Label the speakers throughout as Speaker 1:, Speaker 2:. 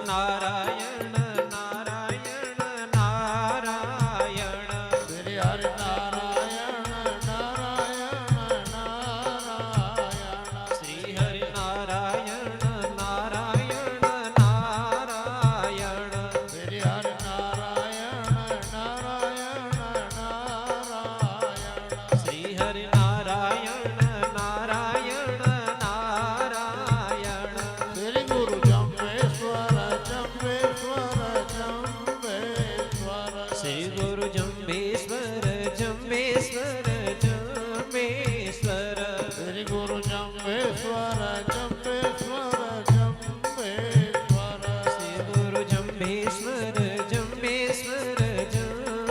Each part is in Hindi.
Speaker 1: नारायण नारायण नारायण
Speaker 2: श्री हरि नारायण नारायण नारायण
Speaker 1: श्री हरि नारायण नारायण नारायण
Speaker 2: श्री हरि नारायण नारायण नारायण
Speaker 1: श्री हरि नारायण नारायण नारायण
Speaker 2: श्री गुरु जम्बेश्वर जम्बेश्वर जम्बेश्वर
Speaker 1: श्री गुरु जम्बेश्वर जम्बेश्वर जम्बेश्वर
Speaker 2: श्री गुरु जम्बेश्वर जम्बेश्वर जम्बेश्वर
Speaker 1: श्री गुरु जम्बेश्वर जम्बेश्वर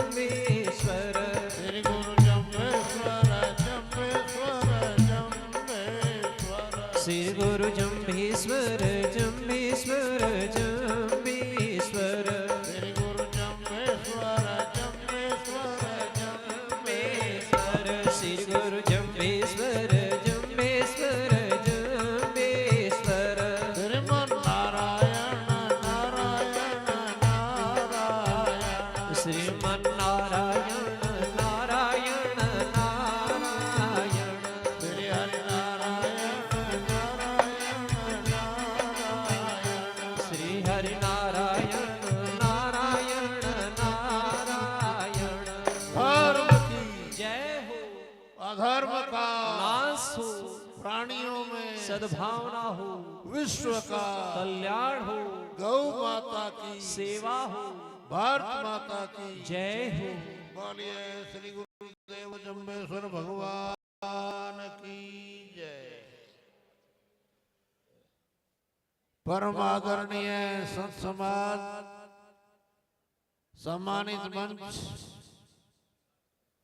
Speaker 1: जम्बेश्वर
Speaker 2: श्री गुरु जम्बेश्वर जम्बेश्वर जम्बेश्वर
Speaker 1: श्री गुरु जम्बेश्वर जम्बेश्वर जम्बेश्वर
Speaker 2: श्री गुरु जम्बेश्वर जम्बेश्वर
Speaker 1: जम्बेश्वर श्री गुरु जम्बेश्वर जम्बेश्वर जम्बेश्वर
Speaker 2: श्रीमन नारायण नारायण नारायण
Speaker 1: श्रीमन नारायण नारायण नारायण
Speaker 2: श्री हरि नारायण नारायण नारायण
Speaker 1: श्री हरि नारायण नारायण नारायण
Speaker 2: धर्म की
Speaker 1: जय हो
Speaker 2: अधर्म का
Speaker 1: नाश हो
Speaker 2: प्राणियों में
Speaker 1: सद्भावना हो
Speaker 2: विश्व का
Speaker 1: कल्याण हो
Speaker 2: गौ माता की
Speaker 1: सेवा हो
Speaker 2: भारत माता की
Speaker 1: जय हो
Speaker 2: बोलिए श्री गुरुदेव जम्बेश्वर भगवान की जय। परम आदरणीय संत समाज, सम्मानित मंच,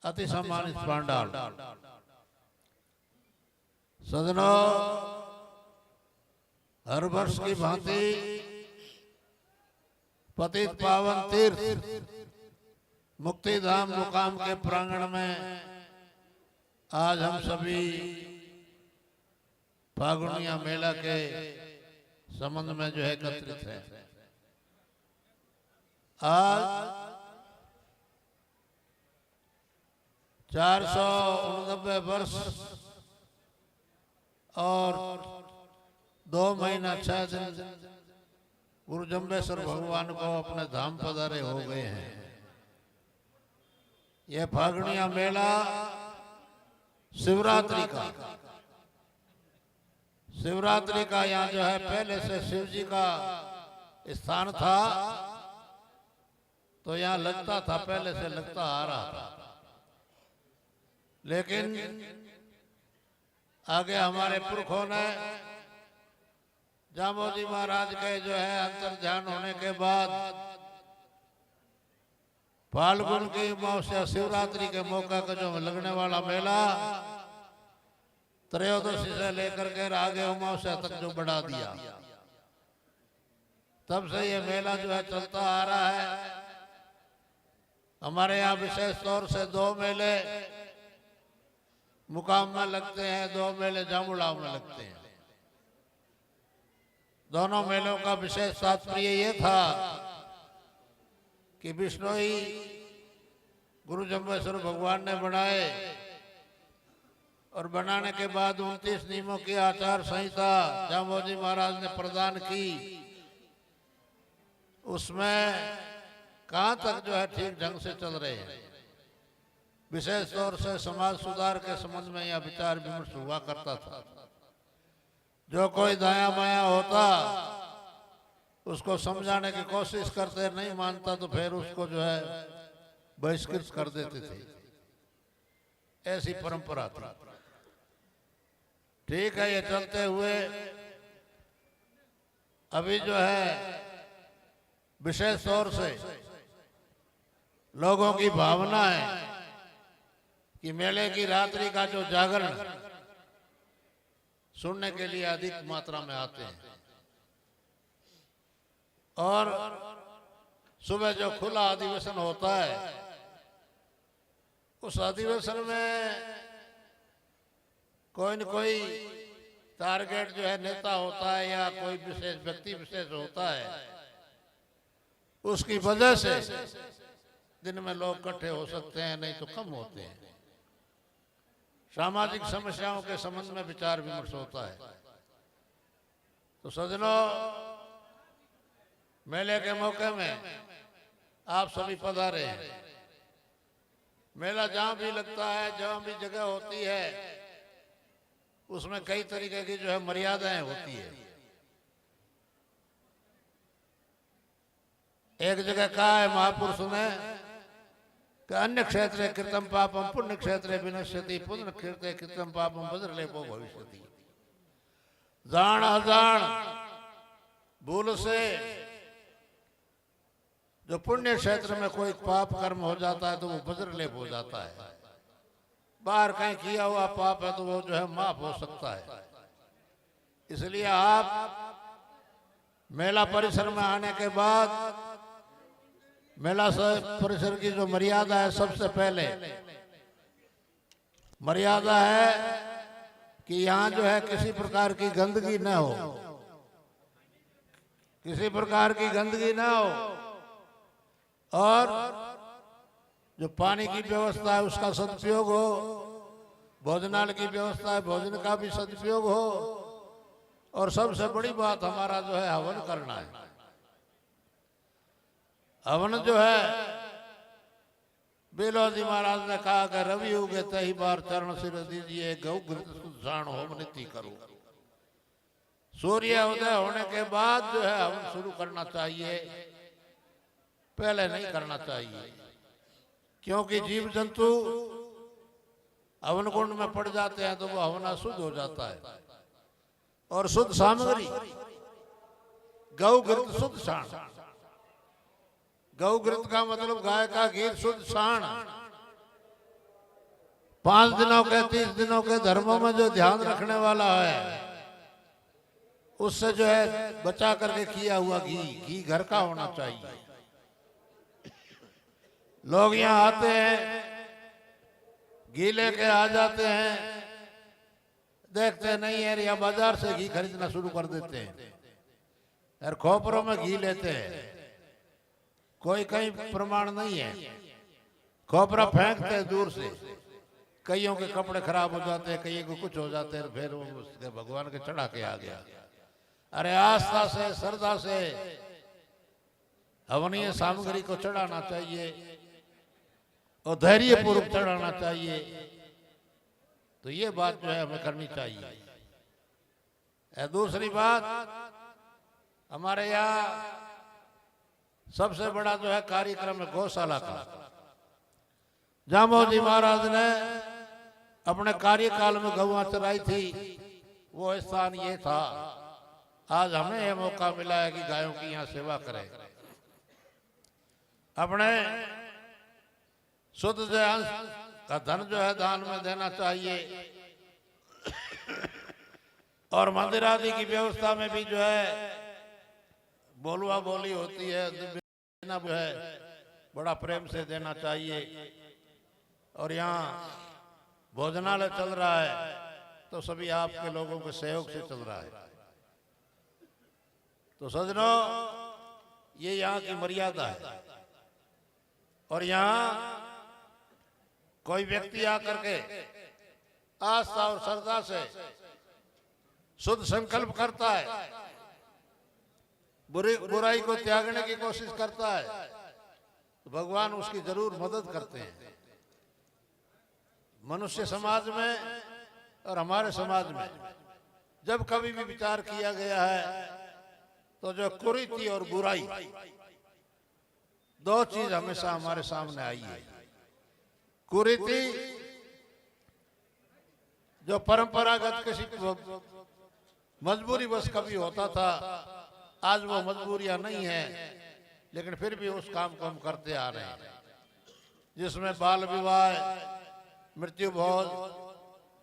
Speaker 2: अति सम्मानित पांडाल, सदनों, हर वर्ष की भांति पतित पावन तीर्थ मुक्तिधाम मुकाम के प्रांगण में आज हम सभी फागुनिया मेला के संबंध में जो है एकत्रित हैं। आज 489 वर्ष और 2 महीना 6 दिन गुरु जम्बेश्वर भगवान को अपने धाम पधारे हो गए हैं। यह फागुनिया मेला शिवरात्रि का यहाँ जो है पहले से शिव जी का स्थान था, तो यहाँ लगता था, पहले से लगता आ रहा था। लेकिन आगे हमारे पुरखों ने जामोदी महाराज के जो है अंतर ध्यान होने के बाद फाल्गुन की अमावस्या शिवरात्रि के मौका का जो लगने वाला मेला त्रयोदशी से लेकर के आगे अमावस्या तक जो बढ़ा दिया, तब से ये मेला जो है चलता आ रहा है। हमारे यहाँ विशेष तौर से 2 मेले मुकाम में लगते हैं, 2 मेले जामुड़ाव में लगते हैं। दोनों मेलों का विशेष तात्पर्य ये था कि बिश्नोई गुरु जम्बेश्वर भगवान ने बनाए और बनाने के बाद 29 नियमों की आचार संहिता जामोदी महाराज ने प्रदान की। उसमें कहाँ तक जो है ठीक ढंग से चल रहे हैं। विशेष तौर से समाज सुधार के संबंध में यह विचार विमर्श हुआ करता था। जो कोई दाया बाया होता उसको समझाने की कोशिश करते, नहीं मानता तो फिर उसको जो है बहिष्कृत कर देते थे। ऐसी परंपरा थी। ठीक है, ये चलते हुए अभी जो है विशेष तौर से लोगों की भावना है कि मेले की रात्रि का जो जागरण सुनने के लिए अधिक मात्रा में आते हैं और सुबह जो खुला अधिवेशन होता है उस अधिवेशन में कोई न कोई टारगेट जो है नेता होता है या कोई विशेष व्यक्ति विशेष होता है उसकी वजह से दिन में लोग इकट्ठे हो सकते हैं, नहीं तो कम होते हैं। सामाजिक समस्याओं के संबंध में विचार विमर्श होता है। तो सज्जनों, मेले के मौके में आप सभी पधारे हैं। मेला जहां भी लगता है, जहां भी जगह होती है, उसमें कई तरीके की जो है मर्यादाएं होती है। एक जगह कहा है महापुरुष ने कि अन्य क्षेत्रे कृतम पापम पुण्य क्षेत्रे विनश्यति पुण्य क्षेत्रे कृतम पापम वज्रलेपो भविष्यति। जान अजान भूल से जो पुण्य क्षेत्र में कोई पाप कर्म हो जाता है तो वो वज्रलेप हो जाता है। बाहर कहीं किया हुआ पाप है तो वो जो है माफ हो सकता है। इसलिए आप मेला परिसर में आने के बाद मेला परिसर की जो मर्यादा है, सबसे पहले मर्यादा है कि यहाँ जो है किसी प्रकार की गंदगी न हो, किसी प्रकार की गंदगी न हो, और जो पानी की व्यवस्था है उसका सदुपयोग हो, भोजनालय की व्यवस्था है भोजन का भी सदुपयोग हो, और सबसे बड़ी बात हमारा जो है हवन करना है। हवन जो है, बेलोजी महाराज ने कहा कि रवि उगे तही बार चरण सिर दीजिए, गौ घृत होम नीति करो। सूर्य उदय होने के बाद जो है हवन शुरू करना चाहिए, पहले नहीं करना चाहिए। क्योंकि जीव जंतु हवन कुंड में पड़ जाते हैं तो वो हवन अशुद्ध हो जाता है। और शुद्ध सामग्री गौ घृत शुद्ध साण, गौ घृत का मतलब गाय का घी शुद्ध साण। 5 दिनों के 30 दिनों के धर्मों में जो ध्यान रखने वाला है, उससे जो है बचा करके किया हुआ घी घर का होना चाहिए। लोग यहाँ आते हैं, घी लेके आ जाते हैं, देखते नहीं है या बाजार से घी खरीदना शुरू कर देते हैं, यार खोपरों में घी लेते हैं। कोई कहीं प्रमाण नहीं है, खोपरा फेंकते हैं दूर से। कईयों के कपड़े खराब हो जाते हैं, कईयों को कुछ हो जाते हैं, फिर वो उसके भगवान के चढ़ा के आ गया। अरे आस्था से श्रद्धा से हवनीय सामग्री को चढ़ाना चाहिए और धैर्य पूर्वक चढ़ाना चाहिए। तो ये बात जो है हमें करनी चाहिए। दूसरी बात, हमारे यहाँ सबसे बड़ा जो है कार्यक्रम है गौशाला का। जामोजी महाराज ने अपने कार्यकाल में गौआं चराई थी, वो स्थान ये था। आज हमें यह मौका मिला है कि गायों की यहाँ सेवा करें। अपने शुद्ध जो अंश का धन जो है दान में देना चाहिए। और मंदिर आदि की व्यवस्था में भी जो है बोलवा बोली होती है, देना जो है बड़ा प्रेम से देना चाहिए। और यहाँ भोजनालय चल रहा है तो सभी आपके लोगों के सहयोग से चल रहा है। तो सज्जनों, ये यहाँ की मर्यादा है। और यहाँ कोई व्यक्ति आकर के आस्था और श्रद्धा से शुद्ध संकल्प करता है, बुराई को त्यागने की कोशिश करता है, तो भगवान उसकी जरूर मदद करते हैं। मनुष्य समाज में और हमारे समाज में जब कभी भी विचार किया गया है तो जो कुरीति और बुराई, दो चीज हमेशा हमारे सामने आई है। कुरीति जो परंपरागत किसी मजबूरी बस कभी होता था, आज वो मजबूरियां नहीं है, लेकिन फिर भी उस काम को हम करते आ रहे हैं, जिसमें बाल विवाह, मृत्यु भोज,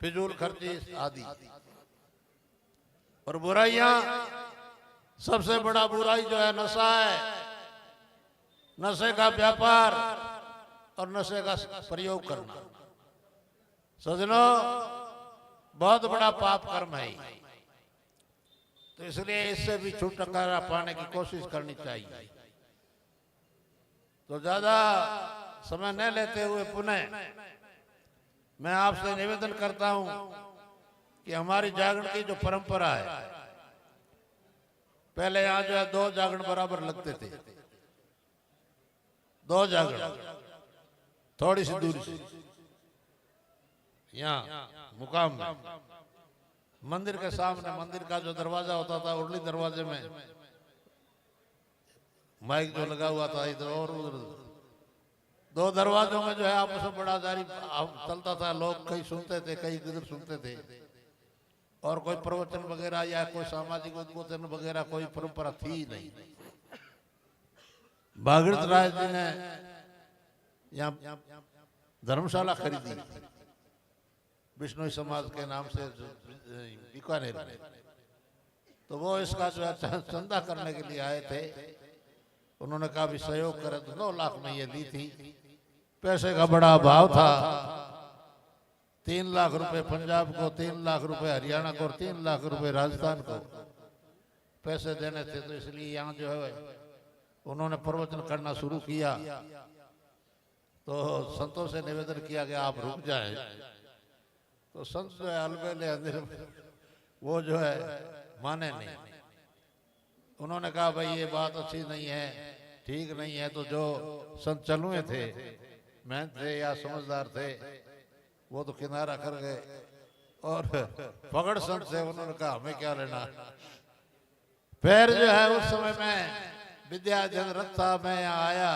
Speaker 2: फिजूल खर्ची आदि। और बुराइयां, सबसे बड़ा बुराई जो है नशा है, नशे का व्यापार और नशे का प्रयोग करना। सज्जनों, बहुत बड़ा पाप कर्म है। तो इसलिए इससे भी छुटकारा पाने की कोशिश करनी चाहिए। तो ज्यादा समय न लेते हुए पुनः मैं आपसे निवेदन करता हूं कि हमारी जागरण की जो परंपरा है, पहले यहां जो है 2 जागरण बराबर लगते थे, 2 जागरण थोड़ी सी दूरी से यहाँ मुकाम में मंदिर के सामने, मंदिर का जो दरवाजा होता था उर्ली दरवाजे में माइक जो लगा हुआ था इधर और उधर, 2 दरवाजों में जो है आपस में बड़ा जारी चलता था। लोग कहीं सुनते थे, कहीं किधर सुनते थे, और कोई प्रवचन वगैरह या कोई सामाजिक उद्बोधन वगैरह कोई परंपरा थी नहीं। भागीरथ राय जी ने यहाँ धर्मशाला खरीदी बिश्नोई समाज के नाम से बीकानेर में, तो वो इसका जो है चंदा करने के लिए आए थे। उन्होंने कहा भी सहयोग करे, तो 9 लाख में ये ली थी। पैसे का बड़ा अभाव था, 3 लाख रुपए पंजाब को, 3 लाख रुपए हरियाणा को और 3 लाख रुपए राजस्थान को पैसे देने थे। तो इसलिए यहाँ जो है उन्होंने प्रवचन करना शुरू किया। तो संतों से निवेदन किया कि आप रुक जाएं। तो संत जो है अलबेले अंधेरे वो जो है माने नहीं। उन्होंने कहा भाई ये बात अच्छी नहीं है, ठीक नहीं है। तो जो संत चलुए थे, मेहनत थे या समझदार थे, वो तो किनारा कर गए। और पकड़ संत से उन्होंने कहा हमें क्या लेना। फिर जो है उस समय में विद्याधन रथ था, मैं यहाँ आया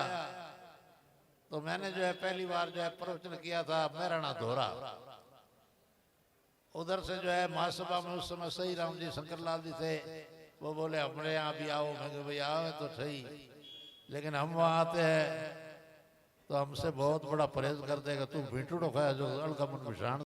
Speaker 2: तो मैंने जो है पहली बार जो है प्रवचन किया था मेराना धोरा। उधर से जो है महासभा में उस समय सही राम जी शंकरलाल जी थे, वो बोले हमारे यहाँ भी आओ। मैं कहा भाई आओ तो सही, लेकिन हम वहाँ आते हैं तो हमसे बहुत बड़ा परहेज कर देगा। तू भीटूड़ो खाया जो अलगमन विषाण